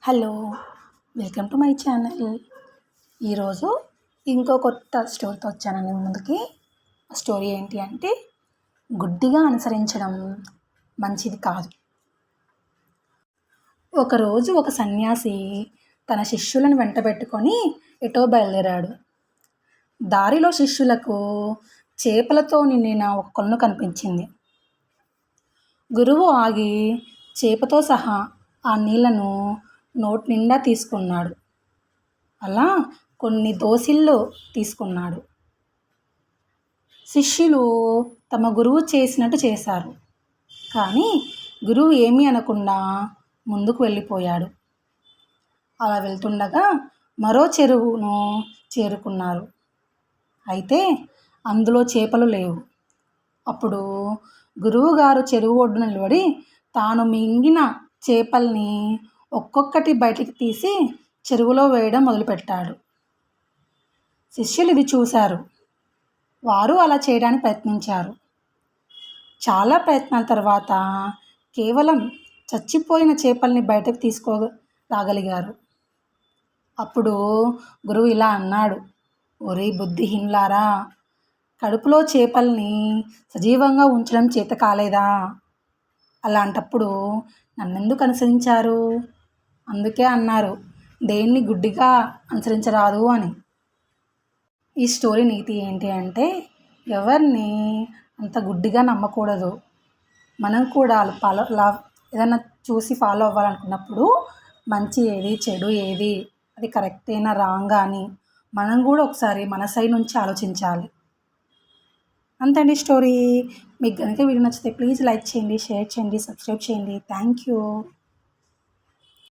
Hello, welcome to my channel. ఈరోజు ఇంకో కొత్త స్టోరీతో వచ్చానండి ముందుకి. స్టోరీ ఏంటి అంటే, గుడ్డిగా అనుసరించడం మంచిది కాదు. ఒకరోజు ఒక సన్యాసి తన శిష్యులను వెంటబెట్టుకొని ఎటో బయలుదేరాడు. దారిలో శిష్యులకు చేపలతో నిండిన ఒక కొలను కనిపించింది. గురువు ఆగి చేపతో సహా ఆ నీళ్లను నోటి నిండా తీసుకున్నాడు. అలా కొన్ని దోసిళ్ళు తీసుకున్నాడు. శిష్యులు తమ గురువు చేసినట్టు చేశారు. కానీ గురువు ఏమీ అనకుండా ముందుకు వెళ్ళిపోయాడు. అలా వెళ్తుండగా మరో చెరువును చేరుకున్నారు. అయితే అందులో చేపలు లేవు. అప్పుడు గురువుగారు చెరువు ఒడ్డున నిలబడి తాను మింగిన చేపల్ని ఒక్కొక్కటి బయటికి తీసి చెరువులో వేయడం మొదలుపెట్టాడు. శిష్యులు ఇది చూశారు. వారు అలా చేయడానికి ప్రయత్నించారు. చాలా ప్రయత్నాల తర్వాత కేవలం చచ్చిపోయిన చేపల్ని బయటకు తీసుకురాగలిగారు. అప్పుడు గురువు ఇలా అన్నాడు, ఒరే బుద్ధిహీనులారా, కడుపులో చేపల్ని సజీవంగా ఉంచడం చేత కాలేదా? అలాంటప్పుడు నన్నెందుకు అనుసరించారు? అందుకే అన్నారు, దేన్ని గుడ్డిగా అనుసరించరాదు అని. ఈ స్టోరీ నీతి ఏంటి అంటే, ఎవరిని అంత గుడ్డిగా నమ్మకూడదు. మనం కూడా ఏదైనా చూసి ఫాలో అవ్వాలనుకున్నప్పుడు మంచి ఏది, చెడు ఏది, అది కరెక్టేనా రాంగా అని మనం కూడా ఒకసారి మన సైడ్ నుంచి ఆలోచించాలి. అంతండి స్టోరీ. మీకు కనుక వీడియో నచ్చితే ప్లీజ్ లైక్ చేయండి, షేర్ చేయండి, సబ్స్క్రైబ్ చేయండి. Thank you.